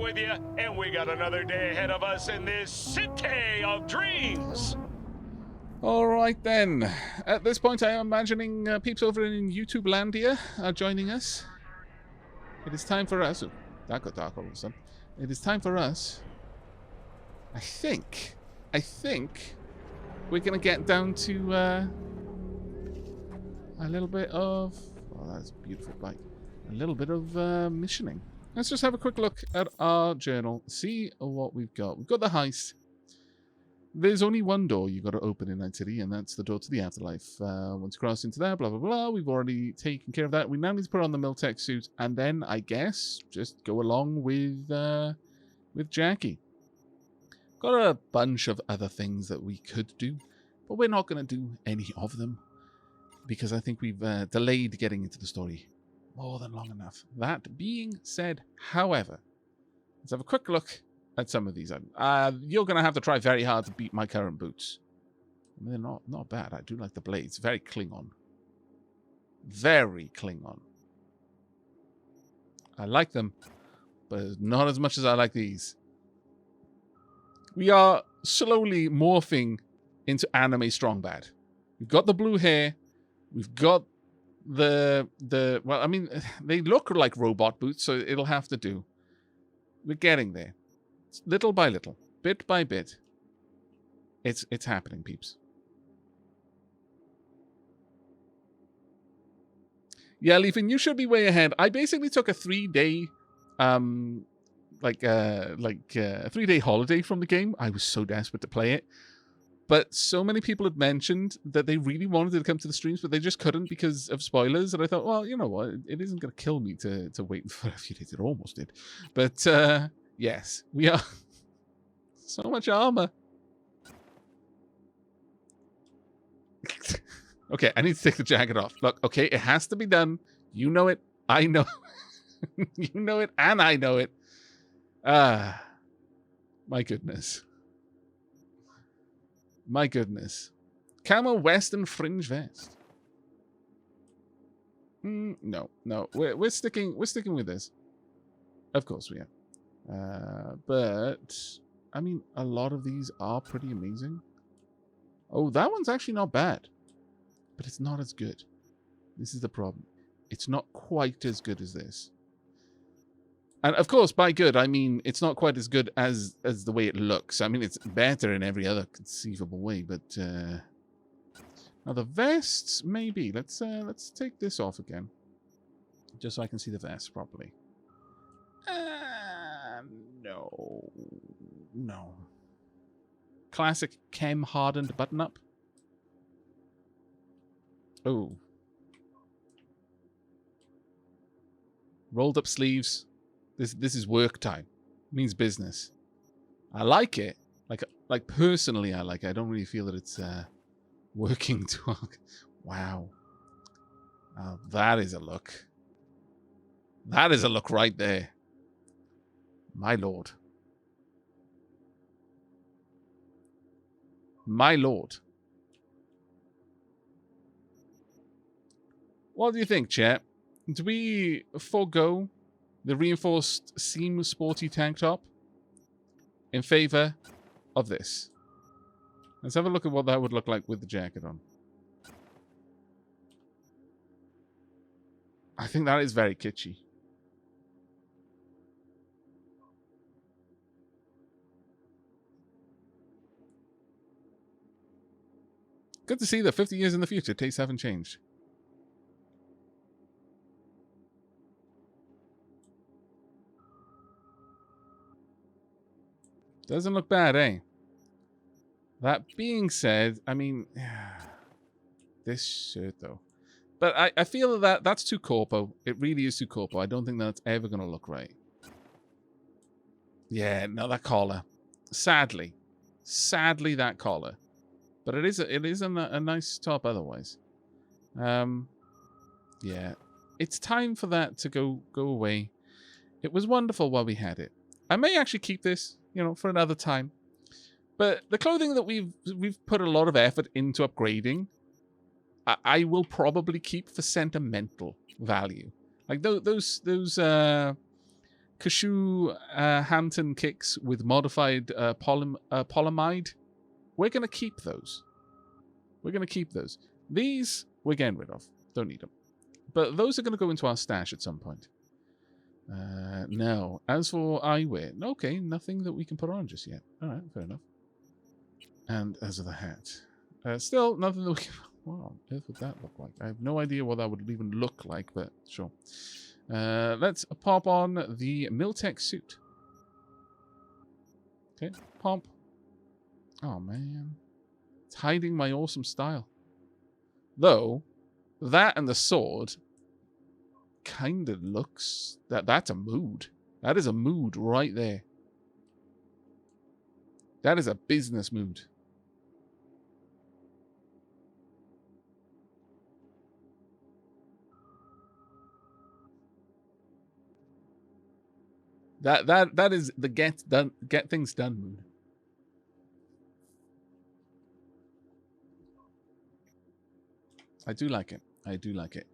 with you, and we got another day ahead of us in this city of dreams. All right then. At this point, I am imagining peeps over in YouTube land here are joining us. It is time for us. Oh, that got dark all of a sudden. It is time for us. I think we're gonna get down to a little bit of. Oh, that's a beautiful bike. A little bit of missioning. Let's just have a quick look at our journal. See what we've got. We've got the heist. There's only one door you've got to open in Night City, and that's the door to the afterlife. Once you cross into there, blah, blah, blah. We've already taken care of that. We now need to put on the Miltech suit, and then, I guess, just go along with Jackie. Got a bunch of other things that we could do, but we're not going to do any of them, because I think we've delayed getting into the story more than long enough. That being said, however, let's have a quick look at some of these. You're going to have to try very hard to beat my current boots. I mean, they're not bad. I do like the blades. Very Klingon. Very Klingon. I like them, but not as much as I like these. We are slowly morphing into anime strong bad. We've got the blue hair. We've got the well, I mean, they look like robot boots, so it'll have to do. We're getting there. Little by little, bit by bit, it's happening, peeps. Yeah, Leafin, you should be way ahead. I basically took a 3-day, a 3-day holiday from the game. I was so desperate to play it, but so many people had mentioned that they really wanted to come to the streams, but they just couldn't because of spoilers. And I thought, well, you know what? It isn't going to kill me to wait for a few days. It almost did, but. Yes, we are. So much armor. Okay, I need to take the jacket off. Look, okay, it has to be done. You know it. I know. You know it, and I know it. Ah, my goodness. My goodness. Camo Western fringe vest. No. We're sticking with this. Of course we are. But, I mean, a lot of these are pretty amazing. Oh, that one's actually not bad. But it's not as good. This is the problem. It's not quite as good as this. And, of course, by good, I mean it's not quite as good as the way it looks. I mean, it's better in every other conceivable way, but... Now, the vests, maybe. Let's take this off again. Just so I can see the vest properly. No. Classic chem hardened button up. Oh. Rolled up sleeves. This is work time. It means business. I like it. Like personally I like it. I don't really feel that it's working too hard. Wow. That is a look. That is a look right there. My lord. My lord. What do you think, chat? Do we forego the reinforced seam sporty tank top in favor of this? Let's have a look at what that would look like with the jacket on. I think that is very kitschy. Good to see that 50 years in the future, tastes haven't changed. Doesn't look bad, eh? That being said, I mean, this shirt though. But I feel that that's too corpo. It really is too corpo. I don't think that's ever going to look right. Yeah, no, that collar. Sadly, that collar. But it is a nice top otherwise. Yeah, it's time for that to go away. It was wonderful while we had it. I may actually keep this, for another time. But the clothing that we've put a lot of effort into upgrading, I will probably keep for sentimental value. Like those cashew Hampton kicks with modified polyamide. We're going to keep those. We're going to keep those. These, we're getting rid of. Don't need them. But those are going to go into our stash at some point. No. As for eyewear, okay, nothing that we can put on just yet. All right, fair enough. And as of the hat, still nothing that we can... What on earth would that look like? I have no idea what that would even look like, but sure. Let's pop on the Miltech suit. Okay, pump. Oh, man. It's hiding my awesome style. Though, that and the sword kind of looks... That's a mood. That is a mood right there. That is a business mood. That is the get things done mood. I do like it. I do like it.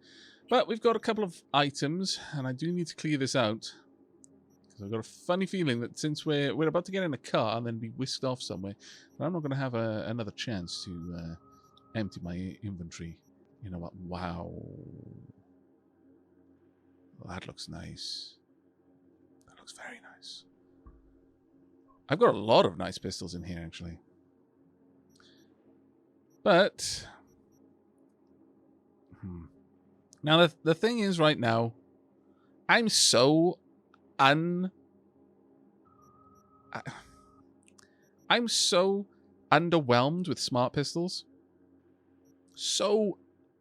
But we've got a couple of items, and I do need to clear this out. Because I've got a funny feeling that since we're about to get in a car and then be whisked off somewhere, I'm not going to have another chance to empty my inventory. You know what? Wow. Well, that looks nice. That looks very nice. I've got a lot of nice pistols in here, actually. But... Now, the thing is right now, I'm so I'm so underwhelmed with smart pistols. So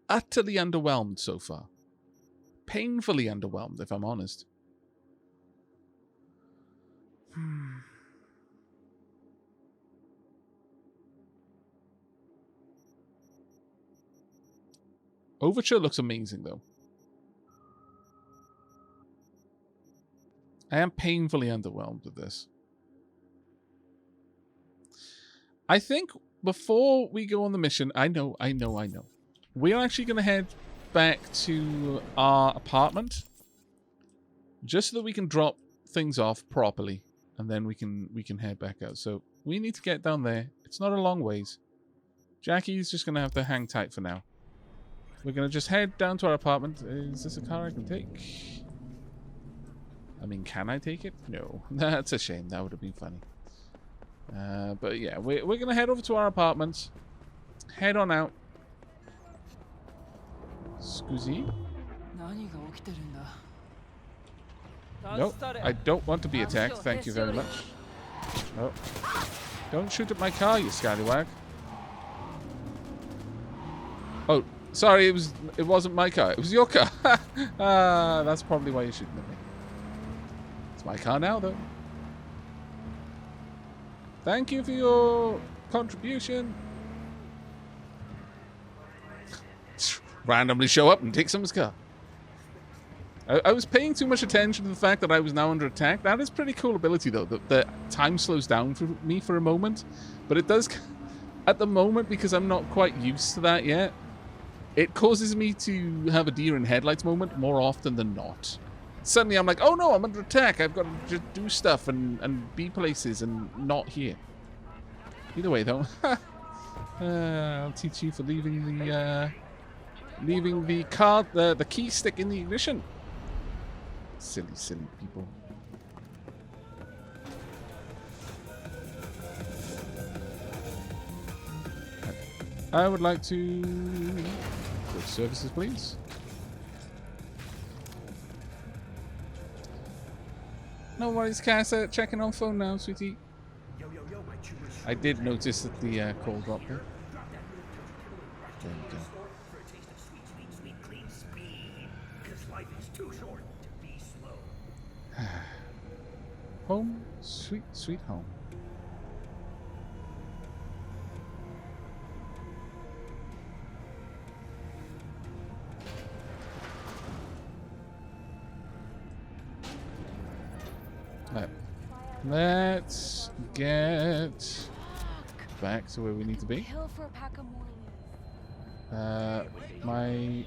utterly underwhelmed so far. Painfully underwhelmed, if I'm honest. Overture looks amazing, though. I am painfully underwhelmed with this. I think before we go on the mission, I know. We're actually going to head back to our apartment. Just so that we can drop things off properly. And then we can head back out. So we need to get down there. It's not a long ways. Jackie's just going to have to hang tight for now. We're going to just head down to our apartment. Is this a car I can take? I mean, can I take it? No. That's a shame. That would have been funny. But yeah, we're going to head over to our apartment. Head on out. Scusi? Nope. I don't want to be attacked. Thank you very much. Oh. Don't shoot at my car, you scallywag. Oh. Sorry, it wasn't my car. It was your car. That's probably why you're shooting at me. It's my car now, though. Thank you for your contribution. Randomly show up and take someone's car. I was paying too much attention to the fact that I was now under attack. That is pretty cool ability, though. The time slows down for me for a moment. But it does... At the moment, because I'm not quite used to that yet, it causes me to have a deer in headlights moment more often than not. Suddenly I'm like, oh no, I'm under attack. I've got to just do stuff and be places and not here. Either way, though. I'll teach you for leaving the card, the key stick in the ignition. Silly people. I would like to... Good services, please. No worries, Cass. Checking on phone now, sweetie. I did notice that the call dropped there. There we go. Home, sweet home. Let's get back to where we need to be. My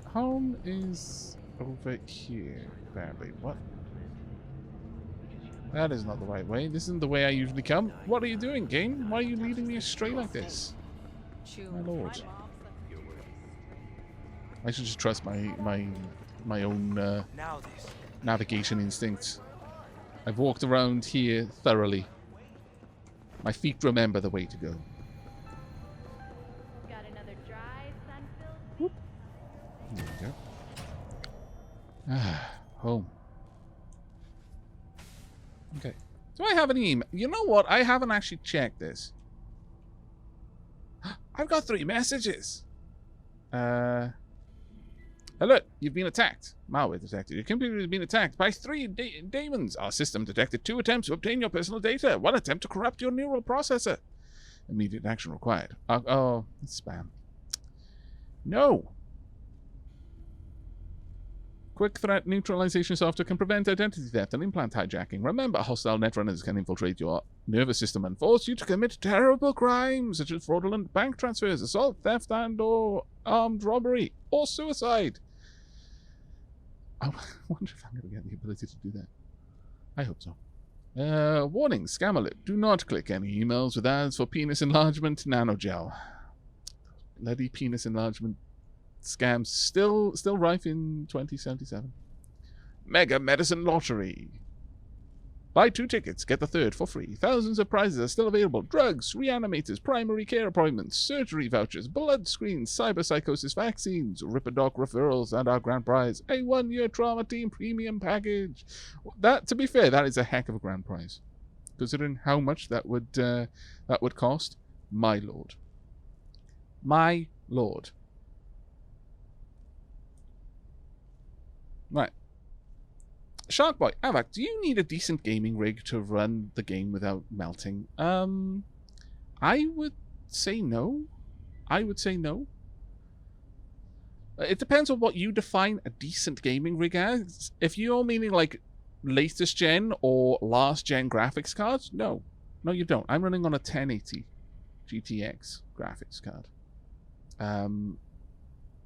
home is over here, apparently. What? That is not the right way. This isn't the way I usually come. What are you doing, game? Why are you leading me astray like this? My lord. I should just trust my own navigation instincts. I've walked around here thoroughly. My feet remember the way to go. Got another dry, sun-filled. Whoop. There we go. Ah, home. Okay. Do I have any email? You know what? I haven't actually checked this. I've got 3 messages. Alert. You've been attacked. Malware detected. Your computer has been attacked by 3 demons. Our system detected 2 attempts to obtain your personal data. 1 attempt to corrupt your neural processor. Immediate action required. Oh, it's spam. No. Quick threat neutralization software can prevent identity theft and implant hijacking. Remember, hostile netrunners can infiltrate your nervous system and force you to commit terrible crimes such as fraudulent bank transfers, assault, theft, and/or armed robbery or suicide. I wonder if I'm going to get the ability to do that. I hope so. Warning, scam alert. Do not click any emails with ads for penis enlargement nanogel. Bloody penis enlargement scams still rife in 2077. Mega Medicine Lottery. Buy 2 tickets, get the 3rd for free. Thousands of prizes are still available. Drugs, reanimators, primary care appointments, surgery vouchers, blood screens, cyberpsychosis vaccines, Ripperdoc referrals, and our grand prize, a 1-year trauma team premium package. That, to be fair, that is a heck of a grand prize, considering how much that would cost. My lord. My lord. Right. Sharkboy, Aavak, do you need a decent gaming rig to run the game without melting? I would say no. I would say no. It depends on what you define a decent gaming rig as. If you're meaning like latest gen or last gen graphics cards, no. No, you don't. I'm running on a 1080 GTX graphics card.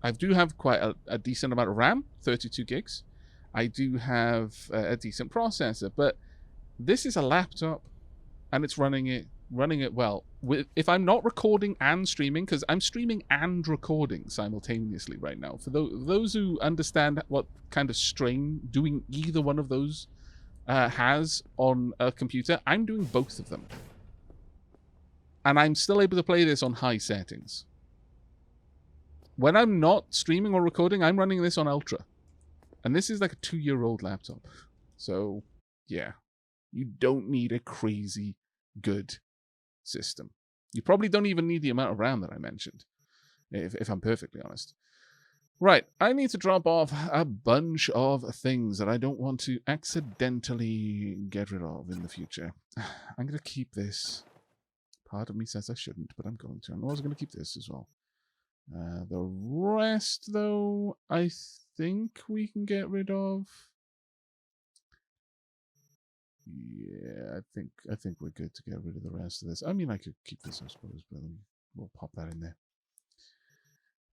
I do have quite a decent amount of RAM, 32 gigs. I do have a decent processor, but this is a laptop, and it's running it well. If I'm not recording and streaming, because I'm streaming and recording simultaneously right now. For those who understand what kind of strain doing either one of those has on a computer, I'm doing both of them. And I'm still able to play this on high settings. When I'm not streaming or recording, I'm running this on Ultra. And this is like a 2-year-old laptop. So, yeah. You don't need a crazy good system. You probably don't even need the amount of RAM that I mentioned, if I'm perfectly honest. Right, I need to drop off a bunch of things that I don't want to accidentally get rid of in the future. I'm going to keep this. Part of me says I shouldn't, but I'm going to. I'm also going to keep this as well. The rest, though, I think we can get rid of. Yeah, I think we're good to get rid of the rest of this. I mean, I could keep this, I suppose, but we'll pop that in there.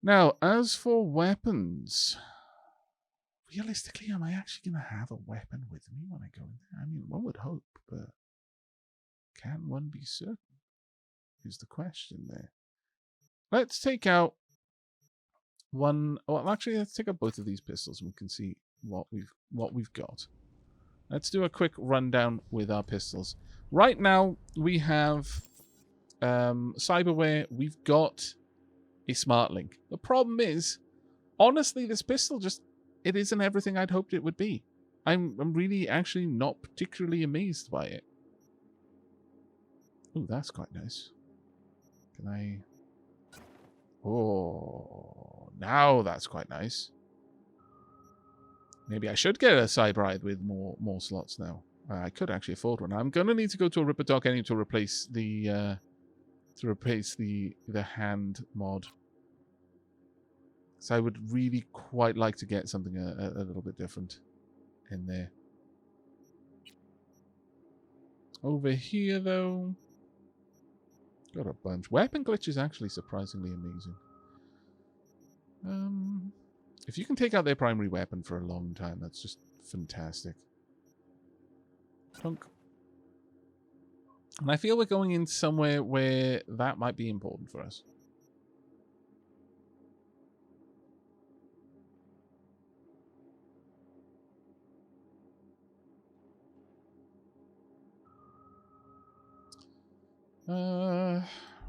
Now, as for weapons, realistically, am I actually going to have a weapon with me when I go in there? I mean, one would hope, but can one be certain? Is the question there. Let's take out one. Well, actually, let's take out both of these pistols and we can see what we've got. Let's do a quick rundown with our pistols. Right now, we have cyberware. We've got a smart link. The problem is, honestly, this pistol it isn't everything I'd hoped it would be. I'm really actually not particularly amazed by it. Oh, that's quite nice. Can I? Oh, now that's quite nice. Maybe I should get a Cyberide with more slots now. I could actually afford one. I'm gonna need to go to a Ripperdoc anyway to replace the hand mod. So I would really quite like to get something a little bit different in there. Over here though, got a bunch. Weapon glitch is actually surprisingly amazing. If you can take out their primary weapon for a long time, that's just fantastic. Plunk. And I feel we're going in somewhere where that might be important for us.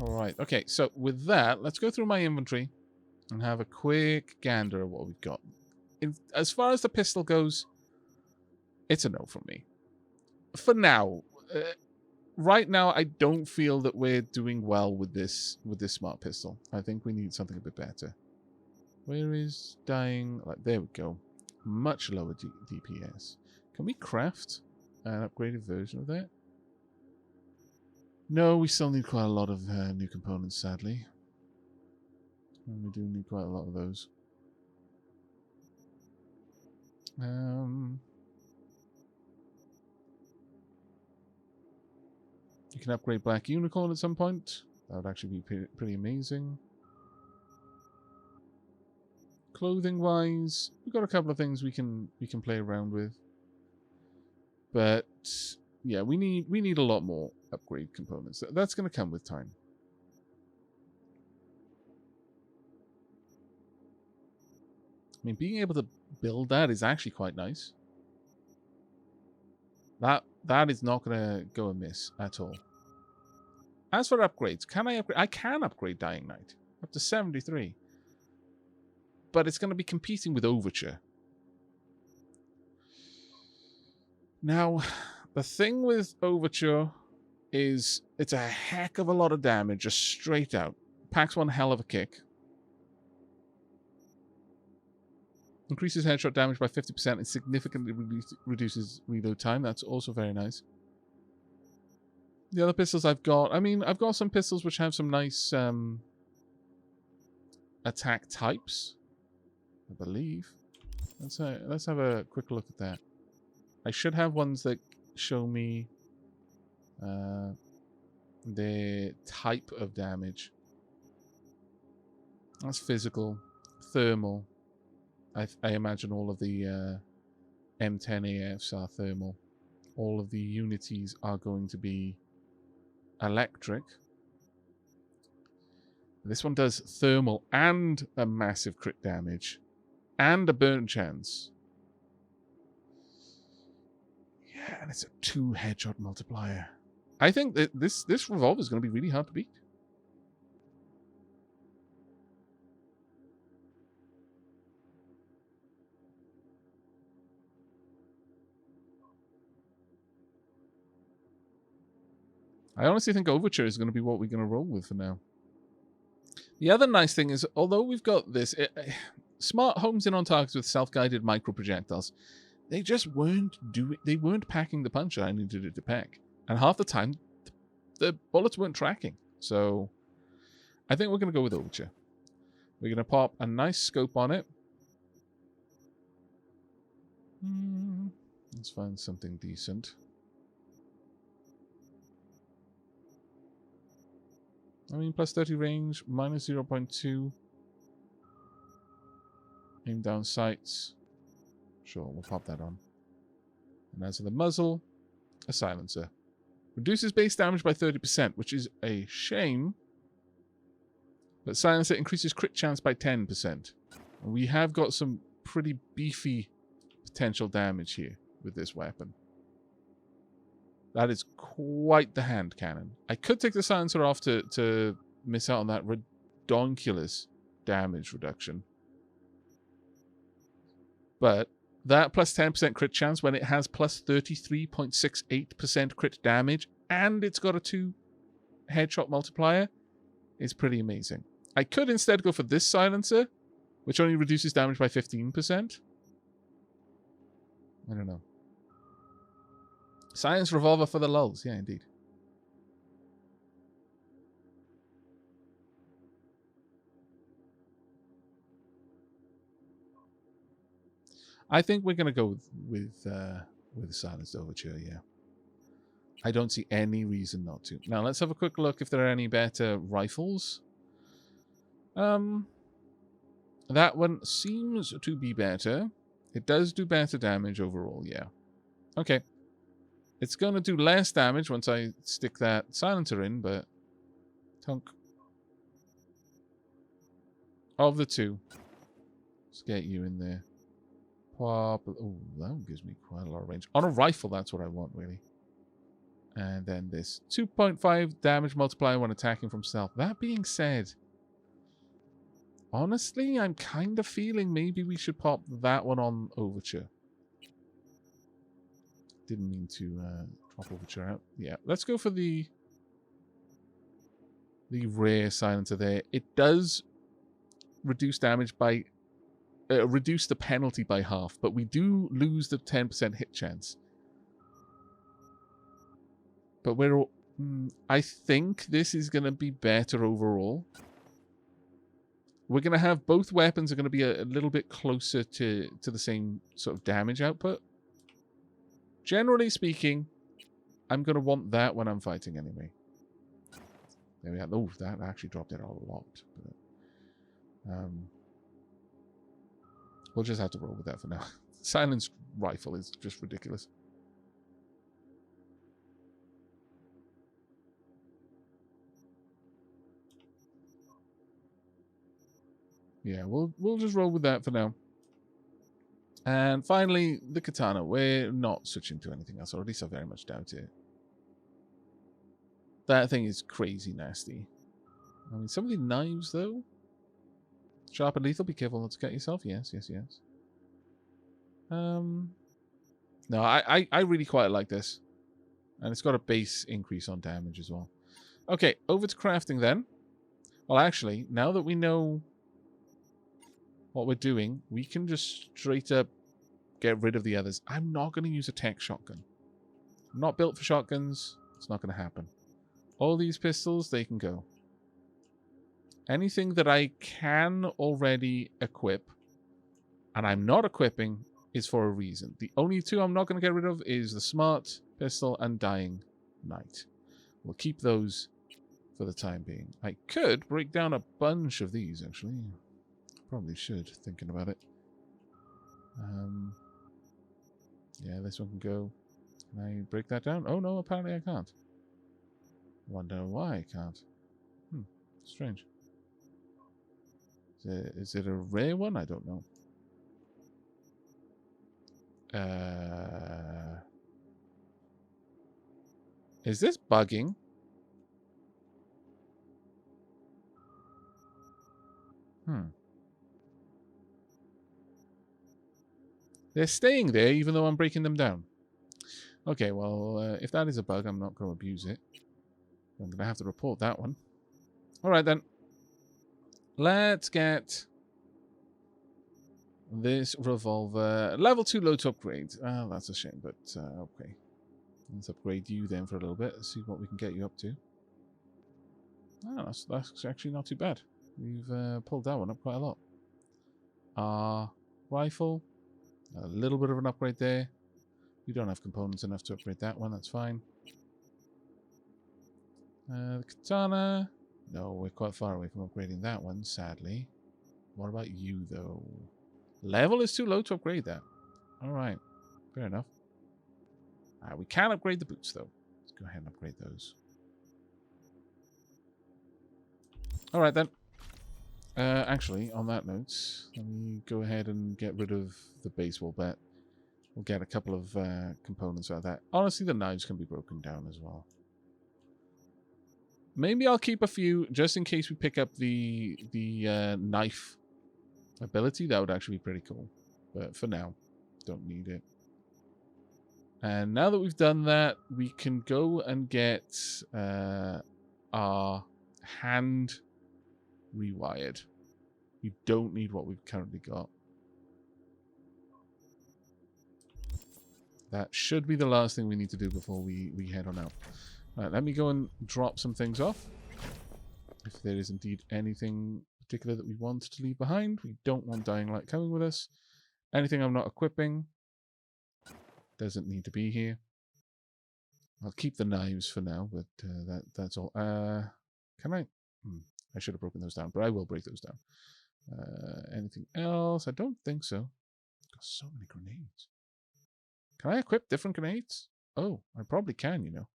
Alright, okay, so with that, let's go through my inventory and have a quick gander at what we've got. As far as the pistol goes, it's a no from me. For now. Right now, I don't feel that we're doing well with this smart pistol. I think we need something a bit better. Where is dying? Like, there we go. Much lower DPS. Can we craft an upgraded version of that? No, we still need quite a lot of new components, sadly. And we do need quite a lot of those. You can upgrade Black Unicorn at some point. That would actually be pretty amazing. Clothing-wise, we've got a couple of things we can play around with. But yeah, we need a lot more upgrade components. That's going to come with time. I mean, being able to build that is actually quite nice. That is not going to go amiss at all. As for upgrades, can I upgrade? I can upgrade Dying Knight up to 73. But it's going to be competing with Overture. Now, the thing with Overture is it's a heck of a lot of damage just straight out. Packs one hell of a kick. Increases headshot damage by 50% and significantly reduces reload time. That's also very nice. The other pistols I've got... I mean, I've got some pistols which have some nice attack types, I believe. Let's have a quick look at that. I should have ones that show me the type of damage. That's physical, thermal. I imagine all of the M10AFs are thermal. All of the unities are going to be electric. This one does thermal and a massive crit damage. And a burn chance. Yeah, and it's a 2 headshot multiplier. I think that this revolver is going to be really hard to beat. I honestly think Overture is going to be what we're going to roll with for now. The other nice thing is, although we've got this... smart homes in on targets with self-guided micro projectiles, they just weren't packing the punch I needed it to pack. And half the time, the bullets weren't tracking. So, I think we're going to go with Overture. We're going to pop a nice scope on it. Let's find something decent. I mean, plus 30 range, minus 0.2. Aim down sights. Sure, we'll pop that on. And as for the muzzle, a silencer. Reduces base damage by 30%, which is a shame. But silencer increases crit chance by 10%. And we have got some pretty beefy potential damage here with this weapon. That is quite the hand cannon. I could take the silencer off to miss out on that redonkulous damage reduction. But that plus 10% crit chance when it has plus 33.68% crit damage and it's got a 2 headshot multiplier is pretty amazing. I could instead go for this silencer, which only reduces damage by 15%. I don't know. Science revolver for the lulz. Yeah, indeed. I think we're going to go with the silenced Overture, yeah. I don't see any reason not to. Now, let's have a quick look if there are any better rifles. That one seems to be better. It does do better damage overall, yeah. Okay. It's going to do less damage once I stick that silencer in, but... Tunk. Of the two. Let's get you in there. Pop. Oh, that one gives me quite a lot of range. On a rifle, that's what I want, really. And then this 2.5 damage multiplier when attacking from stealth. That being said, honestly, I'm kind of feeling maybe we should pop that one on Overture. Didn't mean to drop Overture out. Yeah, let's go for the rare silencer there. It does reduce damage by... reduce the penalty by half, but we do lose the 10% hit chance. But we're... I think this is going to be better overall. We're going to have both weapons are going to be a little bit closer to the same sort of damage output. Generally speaking, I'm going to want that when I'm fighting anyway. There we have. Oh, that actually dropped it a lot. But, we'll just have to roll with that for now. Silenced rifle is just ridiculous. Yeah, we'll just roll with that for now. And finally, the katana. We're not switching to anything else, or at least I very much doubt it. That thing is crazy nasty. I mean, some of the knives, though. Sharp and lethal, be careful not to cut yourself. Yes, yes, yes. No, I really quite like this. And it's got a base increase on damage as well. Okay, over to crafting then. Well, actually, now that we know what we're doing, we can just straight up get rid of the others. I'm not going to use a tech shotgun. I'm not built for shotguns. It's not going to happen. All these pistols, they can go. Anything that I can already equip, and I'm not equipping, is for a reason. The only two I'm not going to get rid of is the smart pistol and dying knight. We'll keep those for the time being. I could break down a bunch of these, actually. Probably should, thinking about it. Yeah, this one can go. Can I break that down? Oh no, apparently I can't. Wonder why I can't. Strange. Is it a rare one? I don't know. Is this bugging? They're staying there even though I'm breaking them down. Okay, well, if that is a bug, I'm not going to abuse it. I'm going to have to report that one. Alright then. Let's get this revolver. Level 2 load to upgrade. Oh, that's a shame, but okay. Let's upgrade you then for a little bit. See what we can get you up to. Oh, that's actually not too bad. We've pulled that one up quite a lot. Rifle. A little bit of an upgrade there. We don't have components enough to upgrade that one. That's fine. The katana. No, we're quite far away from upgrading that one, sadly. What about you, though? Level is too low to upgrade that. Alright. Fair enough. We can upgrade the boots, though. Let's go ahead and upgrade those. Alright, then. Actually, on that note, let me go ahead and get rid of the baseball bat. We'll get a couple of components out of that. Honestly, the knives can be broken down as well. Maybe I'll keep a few just in case we pick up the knife ability. That would actually be pretty cool. But for now, don't need it. And now that we've done that, we can go and get our hand rewired. We don't need what we've currently got. That should be the last thing we need to do before we head on out. Right, let me go and drop some things off. If there is indeed anything particular that we want to leave behind. We don't want Dying Light coming with us. Anything I'm not equipping doesn't need to be here. I'll keep the knives for now, but that's all. Can I? I should have broken those down, but I will break those down. Anything else? I don't think so. Got so many grenades. Can I equip different grenades? Oh, I probably can, you know.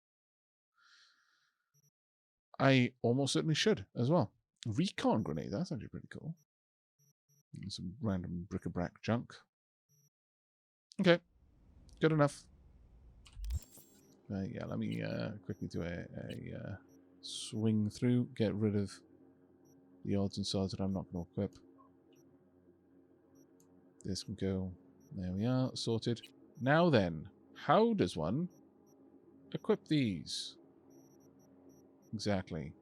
I almost certainly should as well. Recon grenade, that's actually pretty cool. And some random bric-a-brac junk. Okay, good enough. Yeah, let me quickly do a swing through, get rid of the odds and sods that I'm not going to equip. This can go. There we are, sorted. Now then, how does one equip these? Exactly.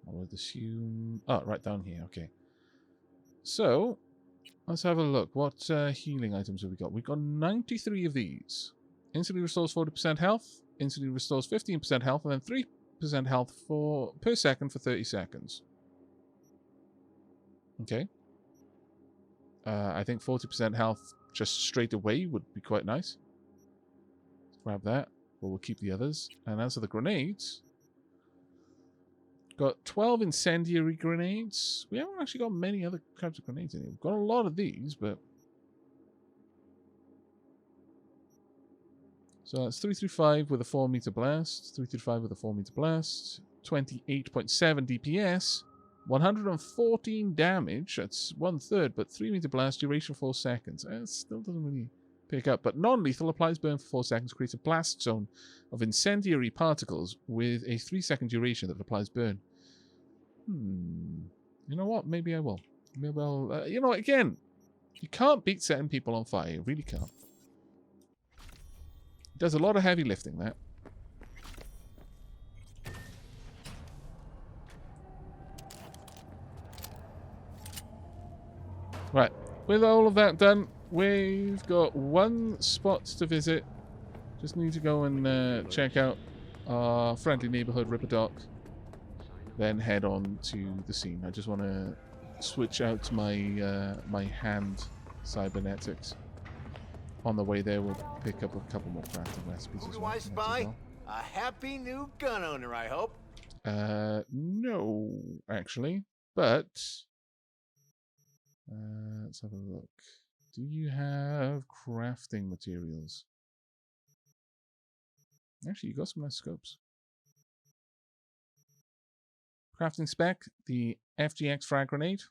I would assume... Oh, right down here, okay. So, let's have a look. What healing items have we got? We've got 93 of these. Instantly restores 40% health, instantly restores 15% health, and then 3% health per second for 30 seconds. Okay. I think 40% health just straight away would be quite nice. Let's grab that. But we'll keep the others. And as for the grenades, got 12 incendiary grenades. We haven't actually got many other types of grenades in here. We've got a lot of these, but... So that's 335 with a 4-meter blast, 335 with a 4-meter blast, 28.7 DPS, 114 damage, that's 1/3, but 3-meter blast, duration 4 seconds. It still doesn't really pick up, but non-lethal, applies burn for 4 seconds, creates a blast zone of incendiary particles with a 3-second duration that applies burn. You know what? Maybe I will. Maybe I'll... you know, again, you can't beat setting people on fire. You really can't. It does a lot of heavy lifting, that. Right. With all of that done, we've got one spot to visit. Just need to go and check out our friendly neighborhood, Ripperdoc. Then head on to the scene. I just want to switch out my my hand cybernetics. On the way there, we'll pick up a couple more crafting recipes as well. Spy? A happy new gun owner, I hope. No, actually. But let's have a look. Do you have crafting materials? Actually, you got some nice scopes. Crafting spec, the FGX frag grenade.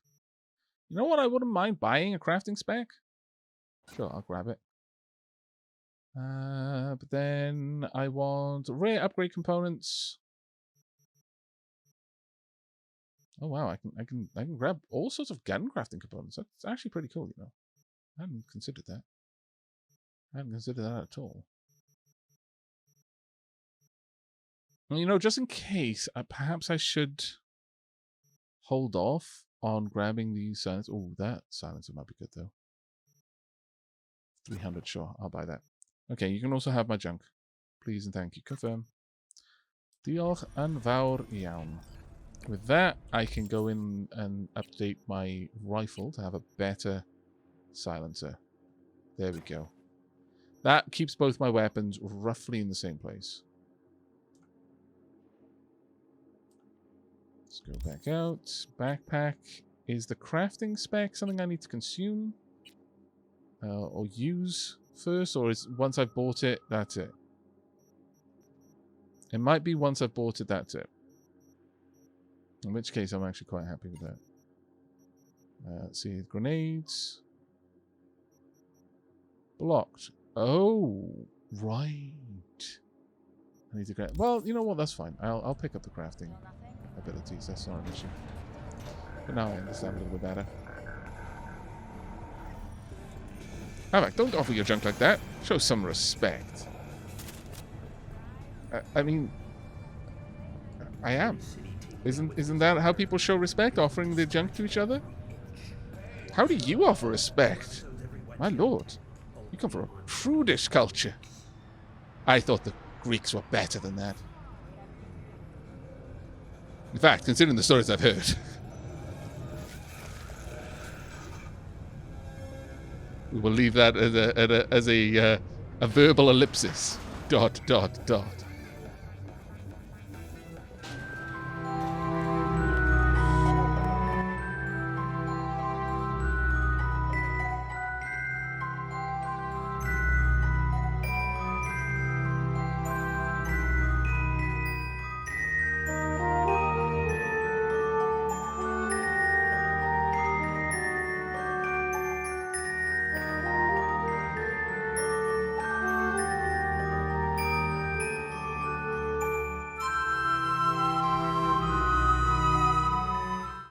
You know what? I wouldn't mind buying a crafting spec. Sure, I'll grab it. But then I want rare upgrade components. Oh wow, I can grab all sorts of gun crafting components. That's actually pretty cool, you know. I hadn't considered that. I hadn't considered that at all. Well, you know, just in case, perhaps I should hold off on grabbing these silencers. Oh, that silencer might be good though. 300, sure, I'll buy that. Okay, you can also have my junk. Please and thank you. Confirm. Diolch yn fawr iawn. With that, I can go in and update my rifle to have a better silencer. There we go. That keeps both my weapons roughly in the same place. Let's go back out. Backpack. Is the crafting spec something I need to consume? Or use first? Or is once I've bought it, that's it? It might be once I've bought it, that's it. In which case, I'm actually quite happy with that. Let's see. Grenades. Blocked. Oh, right. I need to grab... Well, you know what? That's fine. I'll pick up the crafting abilities. That's not an issue. But now I understand a little bit better. Aavak, don't offer your junk like that. Show some respect. I mean... I am. Isn't that how people show respect? Offering their junk to each other? How do you offer respect? My lord. You come from a prudish culture. I thought the Greeks were better than that. In fact, considering the stories I've heard. We will leave that as a verbal ellipsis. ...